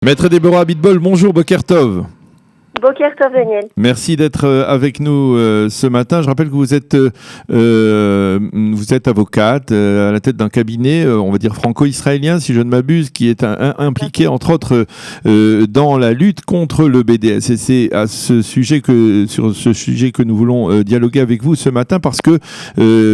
Maître Déborah Abitbol, bonjour, Boker Tov. Boker Tov, Daniel. Merci d'être avec nous ce matin. Je rappelle que vous êtes avocate à la tête d'un cabinet, on va dire franco-israélien, si je ne m'abuse, qui est impliqué entre autres dans la lutte contre le BDS. Et c'est sur ce sujet que nous voulons dialoguer avec vous ce matin, parce que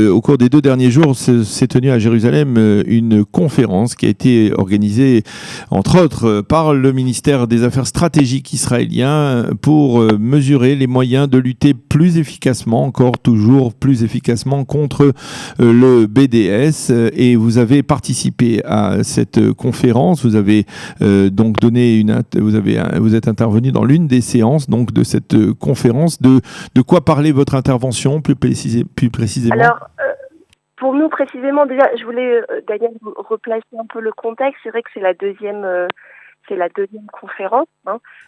au cours des 2 derniers jours, s'est tenue à Jérusalem une conférence qui a été organisée entre autres par le ministère des Affaires stratégiques israélien pour mesurer les moyens de lutter plus efficacement, encore toujours plus efficacement contre le BDS. Et vous avez participé à cette conférence. Vous avez donc vous êtes intervenu dans l'une des séances donc de cette conférence. De quoi parlait votre intervention plus précisément? Alors, pour nous précisément, déjà, je voulais, Daniel, replacer un peu le contexte. C'est vrai que c'est la deuxième conférence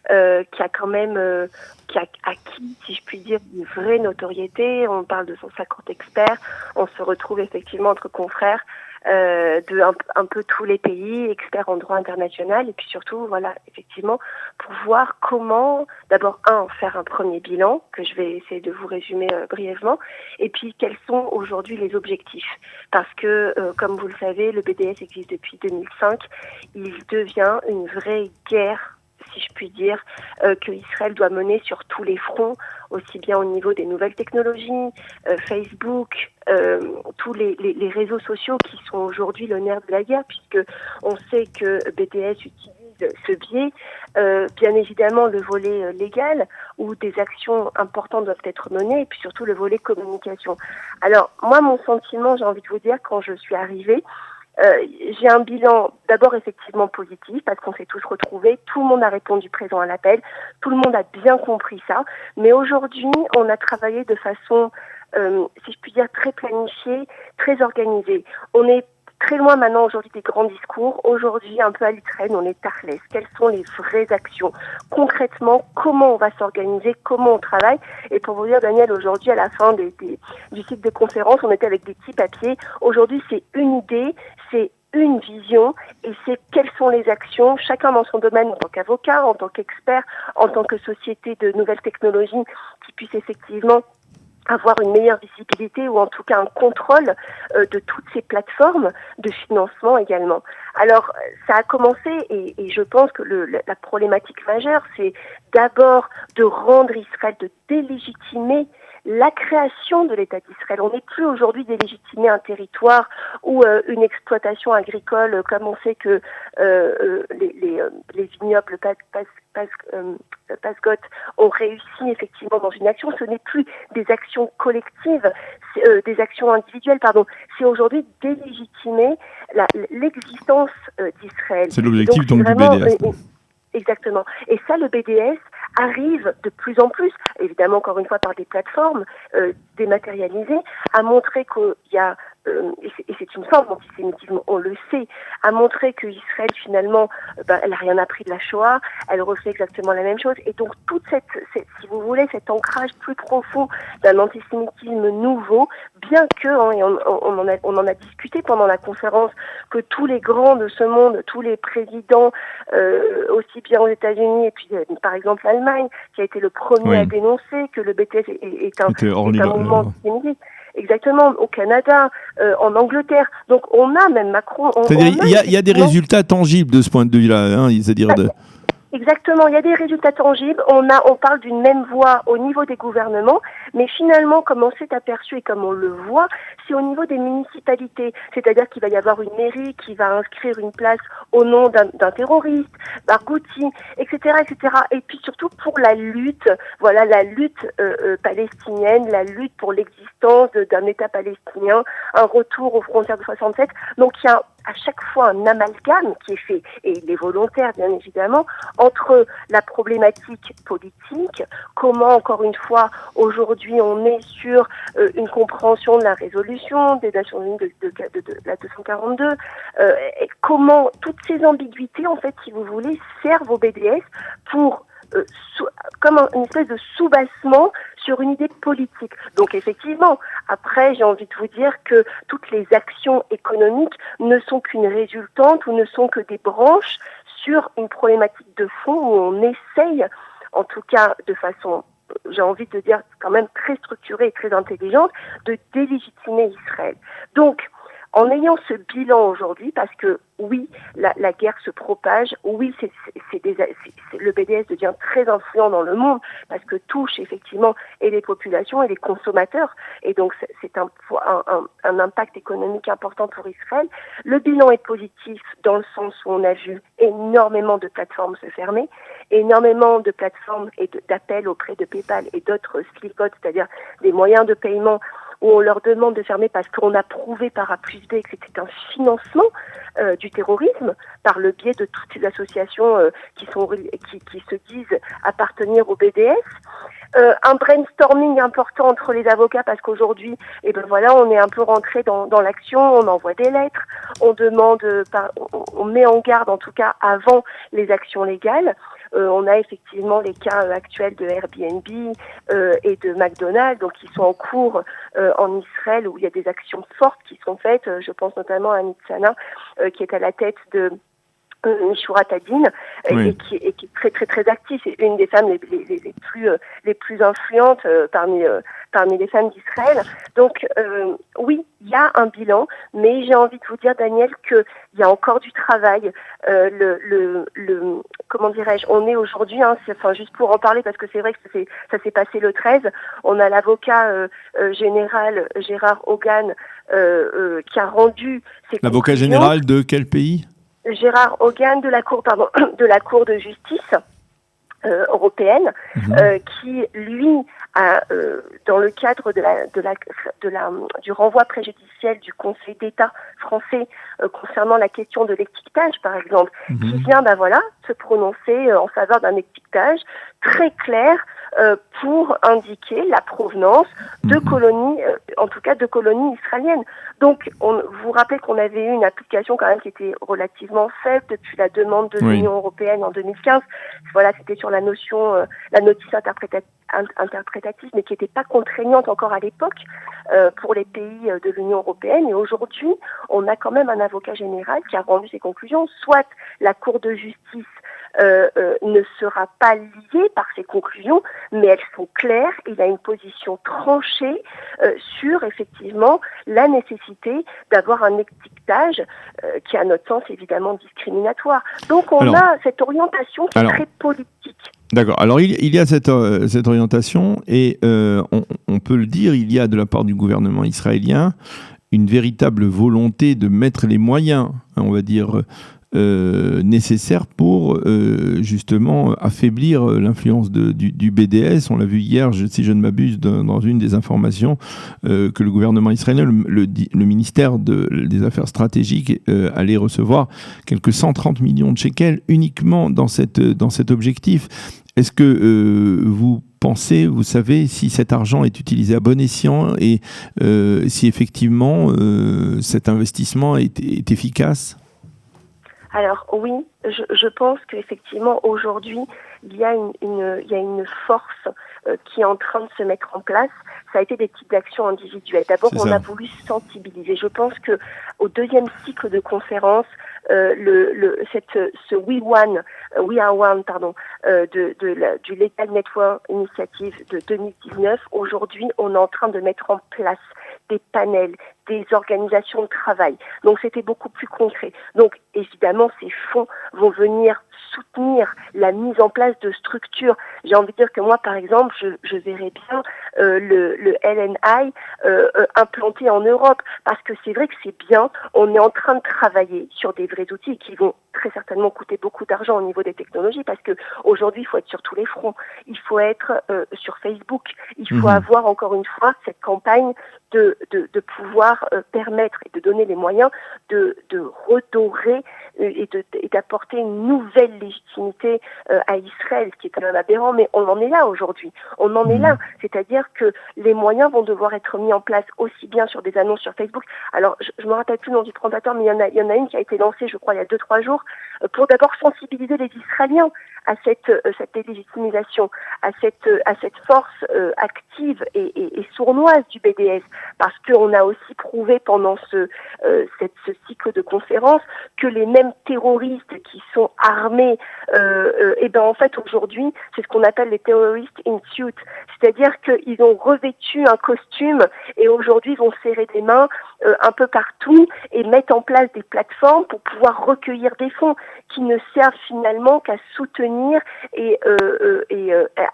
qui a quand même qui a acquis, si je puis dire, une vraie notoriété. On parle de 150 experts. On se retrouve effectivement entre confrères de un peu tous les pays, experts en droit international, et puis surtout, voilà, effectivement, pour voir comment, d'abord, faire un premier bilan, que je vais essayer de vous résumer brièvement, et puis quels sont aujourd'hui les objectifs. Parce que, comme vous le savez, le BDS existe depuis 2005, il devient une vraie guerre, si je puis dire, que Israël doit mener sur tous les fronts, aussi bien au niveau des nouvelles technologies, Facebook, tous les réseaux sociaux qui sont aujourd'hui le nerf de la guerre, puisque on sait que BDS utilise ce biais, bien évidemment le volet légal, où des actions importantes doivent être menées, et puis surtout le volet communication. Alors, moi, mon sentiment, j'ai envie de vous dire, quand je suis arrivée, j'ai un bilan d'abord effectivement positif parce qu'on s'est tous retrouvés, tout le monde a répondu présent à l'appel, tout le monde a bien compris ça, mais aujourd'hui on a travaillé de façon, si je puis dire, très planifiée, très organisée. On est très loin maintenant aujourd'hui des grands discours. Aujourd'hui, un peu à l'Ukraine, on est tarlès. Quelles sont les vraies actions? Concrètement, comment on va s'organiser? Comment on travaille? Et pour vous dire, Daniel, aujourd'hui, à la fin du cycle de conférence, on était avec des petits papiers. Aujourd'hui, c'est une idée, c'est une vision, et c'est quelles sont les actions, chacun dans son domaine, en tant qu'avocat, en tant qu'expert, en tant que société de nouvelles technologies, qui puisse effectivement avoir une meilleure visibilité ou en tout cas un contrôle de toutes ces plateformes de financement également. Alors, ça a commencé et je pense que la problématique majeure, c'est d'abord de rendre Israël, de délégitimer la création de l'État d'Israël. On n'est plus aujourd'hui délégitimé un territoire ou une exploitation agricole, comme on sait que les vignobles Pasgot ont réussi effectivement dans une action. Ce n'est plus des actions collectives, des actions individuelles, pardon. C'est aujourd'hui délégitimer l'existence d'Israël. C'est l'objectif donc du BDS. Exactement. Et ça, le BDS arrive de plus en plus, évidemment encore une fois par des plateformes dématérialisées, à montrer qu'il y a, et c'est une forme d'antisémitisme, on le sait, à montrer que Israël finalement, elle n'a rien appris de la Shoah, elle refait exactement la même chose, et donc toute cette si vous voulez, cet ancrage plus profond d'un antisémitisme nouveau, bien que, et on en a discuté pendant la conférence, que tous les grands de ce monde, tous les présidents, aussi bien aux États-Unis et puis par exemple l'Allemagne, qui a été le premier à dénoncer que le BDS est un mouvement antisémite. Exactement, au Canada, en Angleterre. Donc on a même Macron. C'est-à-dire il y a des résultats tangibles de ce point de vue-là, c'est-à-dire de... Exactement, il y a des résultats tangibles, on parle d'une même voix au niveau des gouvernements, mais finalement, comme on s'est aperçu et comme on le voit, c'est au niveau des municipalités, c'est-à-dire qu'il va y avoir une mairie qui va inscrire une place au nom d'un terroriste, Barghouti, etc., etc. Et puis surtout pour la lutte, voilà, la lutte palestinienne, la lutte pour l'existence d'un État palestinien, un retour aux frontières de 67. Donc il y a à chaque fois un amalgame qui est fait, et il est volontaire bien évidemment, entre la problématique politique, comment encore une fois aujourd'hui on est sur une compréhension de la résolution des Nations Unies de la 242, et comment toutes ces ambiguïtés en fait, si vous voulez, servent au BDS pour comme une espèce de soubassement sur une idée politique. Donc effectivement, après j'ai envie de vous dire que toutes les actions économiques ne sont qu'une résultante ou ne sont que des branches sur une problématique de fond où on essaye, en tout cas de façon, j'ai envie de dire quand même très structurée et très intelligente, de délégitimer Israël. Donc, en ayant ce bilan aujourd'hui, parce que oui, la guerre se propage, oui, le BDS devient très influent dans le monde, parce que touche effectivement et les populations et les consommateurs, et donc c'est un impact économique important pour Israël. Le bilan est positif dans le sens où on a vu énormément de plateformes se fermer, énormément de plateformes et d'appels auprès de PayPal et d'autres slicotes, c'est-à-dire des moyens de paiement où on leur demande de fermer parce qu'on a prouvé par A plus B que c'était un financement du terrorisme par le biais de toutes ces associations qui se disent appartenir au BDS. Un brainstorming important entre les avocats parce qu'aujourd'hui, on est un peu rentré dans l'action, on envoie des lettres, on demande, on met en garde en tout cas avant les actions légales. On a effectivement les cas actuels de Airbnb et de McDonald's, donc qui sont en cours en Israël où il y a des actions fortes qui sont faites. Je pense notamment à Nitzana qui est à la tête de Mishura Tadin, oui. et qui est très très très active. C'est une des femmes les plus influentes parmi les femmes d'Israël. Donc oui, il y a un bilan, mais j'ai envie de vous dire, Daniel, que il y a encore du travail. Comment dirais-je, on est aujourd'hui, juste pour en parler parce que c'est vrai que ça s'est passé le 13. On a l'avocat général Gérard Hogan qui a rendu ses L'avocat conclusions. général de quel pays ? Gérard Hogan de la Cour de justice européenne, qui lui a, dans le cadre du renvoi préjudiciel du Conseil d'État français concernant la question de l'étiquetage, par exemple, qui vient, se prononcer en faveur d'un étiquetage très clair pour indiquer la provenance de colonies, en tout cas de colonies israéliennes. Donc, vous vous rappelez qu'on avait eu une application quand même qui était relativement faible depuis la demande de l'Union européenne en 2015. Voilà, c'était sur la notion, la notice interprétative, mais qui n'était pas contraignante encore à l'époque pour les pays de l'Union européenne. Et aujourd'hui, on a quand même un avocat général qui a rendu ses conclusions. Soit la Cour de justice ne sera pas liée par ses conclusions, mais elles sont claires. Il a une position tranchée sur effectivement la nécessité d'avoir un étiquetage qui, à notre sens, évidemment discriminatoire. Donc on a cette orientation qui est très politique. D'accord. Alors, il y a cette orientation et on peut le dire, il y a de la part du gouvernement israélien une véritable volonté de mettre les moyens, on va dire, nécessaires pour justement affaiblir l'influence du BDS. On l'a vu hier, si je ne m'abuse, dans une des informations que le gouvernement israélien, le ministère des Affaires stratégiques allait recevoir quelques 130 millions de shekels uniquement dans cet objectif. Est-ce que vous pensez, vous savez, si cet argent est utilisé à bon escient et si effectivement cet investissement est efficace ? Alors oui, je pense qu'effectivement aujourd'hui il y a une force qui est en train de se mettre en place. Ça a été des types d'actions individuelles. D'abord, on a voulu sensibiliser. Je pense que au deuxième cycle de conférence, ce We Are One, du Legal Network Initiative de 2019, aujourd'hui, on est en train de mettre en place des panels, des organisations de travail. Donc, c'était beaucoup plus concret. Donc, évidemment, ces fonds vont venir soutenir la mise en place de structures. J'ai envie de dire que moi, par exemple, je verrais bien le LNI implanté en Europe, parce que c'est vrai que c'est bien, on est en train de travailler sur des vrais outils qui vont très certainement coûter beaucoup d'argent au niveau des technologies, parce que aujourd'hui, il faut être sur tous les fronts. Il faut être sur Facebook. Il faut avoir, encore une fois, cette campagne de pouvoir permettre et de donner les moyens de redorer et d'apporter une nouvelle légitimité à Israël, ce qui est quand même aberrant, mais on en est là aujourd'hui. On en est là. C'est-à-dire que les moyens vont devoir être mis en place aussi bien sur des annonces sur Facebook. Alors, je me rappelle plus le nom du présentateur, mais il y en a une qui a été lancée, je crois, il y a 2-3 jours, pour d'abord sensibiliser les Israéliens à cette délégitimisation, à cette force active agressive et sournoise du BDS, parce qu'on a aussi prouvé pendant ce cycle de conférences que les mêmes terroristes qui sont armés, et ben en fait aujourd'hui c'est ce qu'on appelle les terroristes in suit, c'est-à-dire qu'ils ont revêtu un costume et aujourd'hui vont serrer des mains un peu partout et mettre en place des plateformes pour pouvoir recueillir des fonds qui ne servent finalement qu'à soutenir et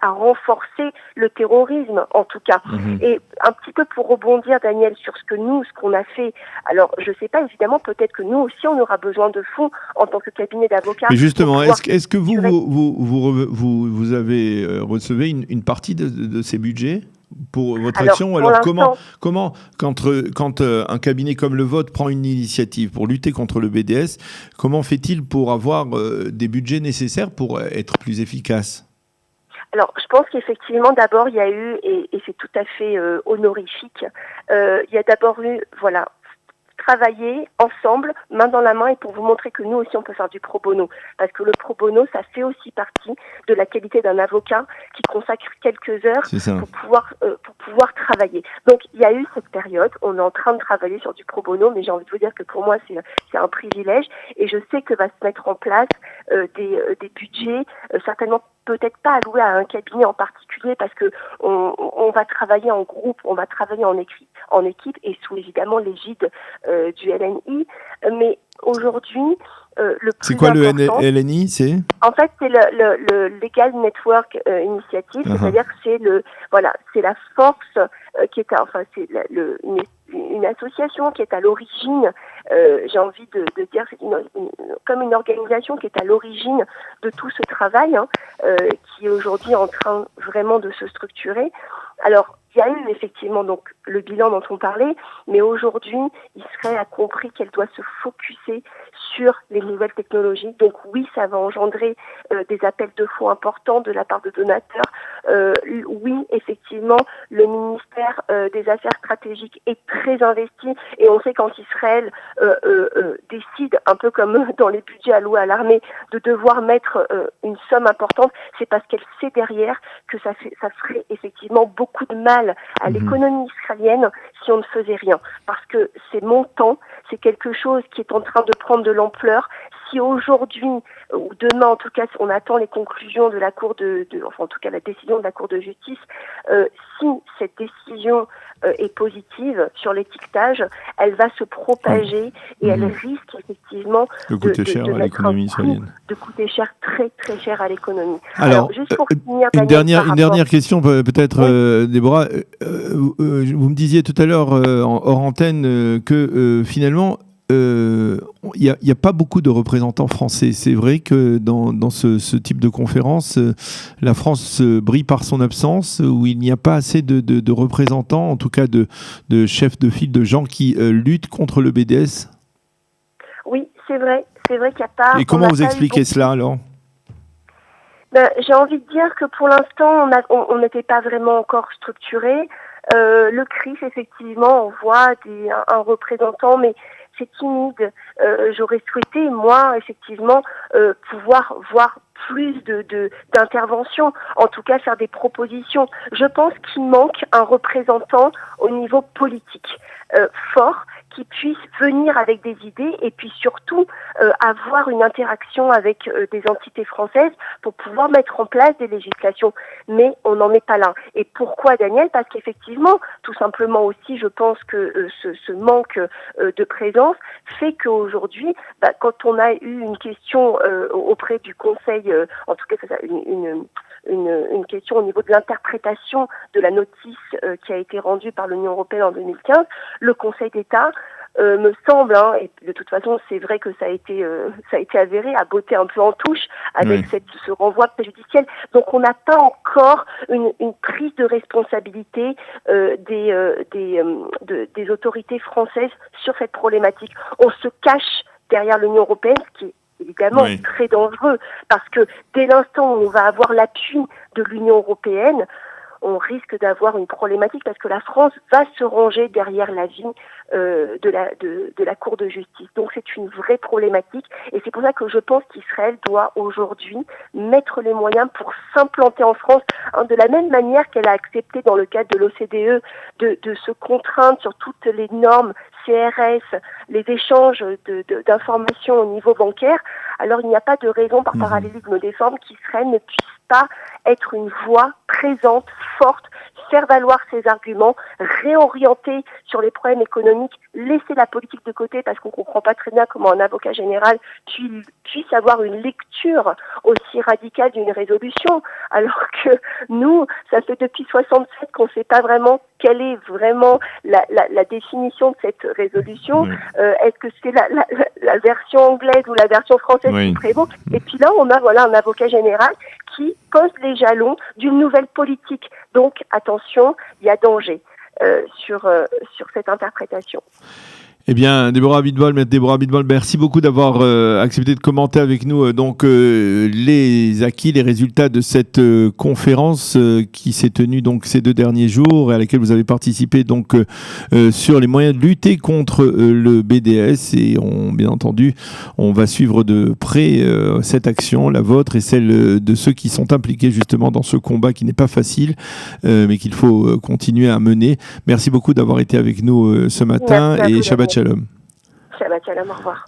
à renforcer le terrorisme en tout cas. Et un petit peu pour rebondir, Daniel, sur ce qu'on a fait. Alors je sais pas, évidemment, peut-être que nous aussi on aura besoin de fonds en tant que cabinet d'avocats. Mais justement, est-ce que vous avez recevé une partie de ces budgets pour votre action? Alors comment quand un cabinet comme le vôtre prend une initiative pour lutter contre le BDS, comment fait-il pour avoir des budgets nécessaires pour être plus efficace? Alors, je pense qu'effectivement, d'abord, il y a eu, et c'est tout à fait honorifique, il y a d'abord eu, voilà, travailler ensemble, main dans la main, et pour vous montrer que nous aussi on peut faire du pro bono, parce que le pro bono ça fait aussi partie de la qualité d'un avocat qui consacre quelques heures pour pouvoir travailler. Donc il y a eu cette période, on est en train de travailler sur du pro bono, mais j'ai envie de vous dire que pour moi c'est un privilège, et je sais que va se mettre en place des budgets certainement peut-être pas alloués à un cabinet en particulier, parce que on va travailler en groupe, on va travailler en équipe et sous évidemment l'égide du LNI, mais aujourd'hui le plus c'est quoi important, le LNI, c'est en fait c'est le Legal Network Initiative, c'est-à-dire que c'est la force qui est une association qui est à l'origine, j'ai envie de dire, c'est comme une organisation qui est à l'origine de tout ce travail, qui est aujourd'hui en train vraiment de se structurer. Alors, il y a eu effectivement donc le bilan dont on parlait, mais aujourd'hui, Israël a compris qu'elle doit se focuser sur les nouvelles technologies. Donc oui, ça va engendrer des appels de fonds importants de la part de donateurs. Oui, effectivement, le ministère des Affaires stratégiques est très investi, et on sait quand Israël décide, un peu comme dans les budgets alloués à l'armée, de devoir mettre une somme importante, c'est parce qu'elle sait derrière que ça ferait effectivement beaucoup de mal à l'économie israélienne si on ne faisait rien. Parce que ces montants, c'est quelque chose qui est en train de prendre de l'ampleur. Si aujourd'hui, ou demain en tout cas, on attend les conclusions de la Cour enfin en tout cas la décision de la Cour de justice, si cette décision est positive sur l'étiquetage, elle va se propager et elle risque effectivement de coûter cher à l'économie israélienne. De coûter cher, très très cher à l'économie. Alors juste pour finir, une dernière question peut-être, Déborah. Vous me disiez tout à l'heure hors antenne que finalement il n'y a pas beaucoup de représentants français. C'est vrai que dans ce type de conférence, la France brille par son absence, où il n'y a pas assez de représentants, en tout cas de chefs de file, de gens qui luttent contre le BDS. Oui, c'est vrai qu'il n'y a pas... Et comment vous expliquez cela alors ? J'ai envie de dire que pour l'instant, on n'était pas vraiment encore structuré. Le CRIF, effectivement, on voit un représentant, mais c'est timide. J'aurais souhaité, moi, effectivement, pouvoir voir plus d'interventions, en tout cas faire des propositions. Je pense qu'il manque un représentant au niveau politique fort, qui puisse venir avec des idées et puis surtout avoir une interaction avec des entités françaises pour pouvoir mettre en place des législations. Mais on n'en est pas là. Et pourquoi, Daniel ? Parce qu'effectivement, tout simplement aussi, je pense que ce manque de présence fait qu'aujourd'hui, quand on a eu une question auprès du Conseil, en tout cas une question au niveau de l'interprétation de la notice qui a été rendue par l'Union européenne en 2015, le Conseil d'État me semble, et de toute façon c'est vrai que ça a été avéré, a botté un peu en touche avec ce renvoi préjudiciel. Donc on n'a pas encore une prise de responsabilité des autorités françaises sur cette problématique. On se cache derrière l'Union européenne, ce qui est évidemment très dangereux, parce que dès l'instant où on va avoir l'appui de l'Union européenne, on risque d'avoir une problématique, parce que la France va se ranger derrière l'avis de la Cour de justice. Donc c'est une vraie problématique et c'est pour ça que je pense qu'Israël doit aujourd'hui mettre les moyens pour s'implanter en France, de la même manière qu'elle a accepté dans le cadre de l'OCDE de se contraindre sur toutes les normes CRS, les échanges d'informations au niveau bancaire. Alors il n'y a pas de raison par parallélisme des formes qu'Israël ne puisse pas être une voix présente, forte, faire valoir ses arguments, réorienter sur les problèmes économiques, laisser la politique de côté parce qu'on comprend pas très bien comment un avocat général puisse avoir une lecture aussi radicale d'une résolution, alors que nous, ça fait depuis 67 qu'on ne sait pas vraiment quelle est vraiment la définition de cette résolution. Oui. Est-ce que c'est la version anglaise ou la version française qui prévaut? Et puis là, on a un avocat général qui pose les jalons d'une nouvelle politique. Donc, attention, il y a danger sur cette interprétation. Eh bien, Maître Déborah Abitbol, merci beaucoup d'avoir accepté de commenter avec nous les acquis, les résultats de cette conférence qui s'est tenue donc ces 2 derniers jours et à laquelle vous avez participé donc sur les moyens de lutter contre le BDS. Et bien entendu, on va suivre de près cette action, la vôtre et celle de ceux qui sont impliqués justement dans ce combat qui n'est pas facile, mais qu'il faut continuer à mener. Merci beaucoup d'avoir été avec nous ce matin et Shabbat Shalom. Shabbat Shalom, au revoir.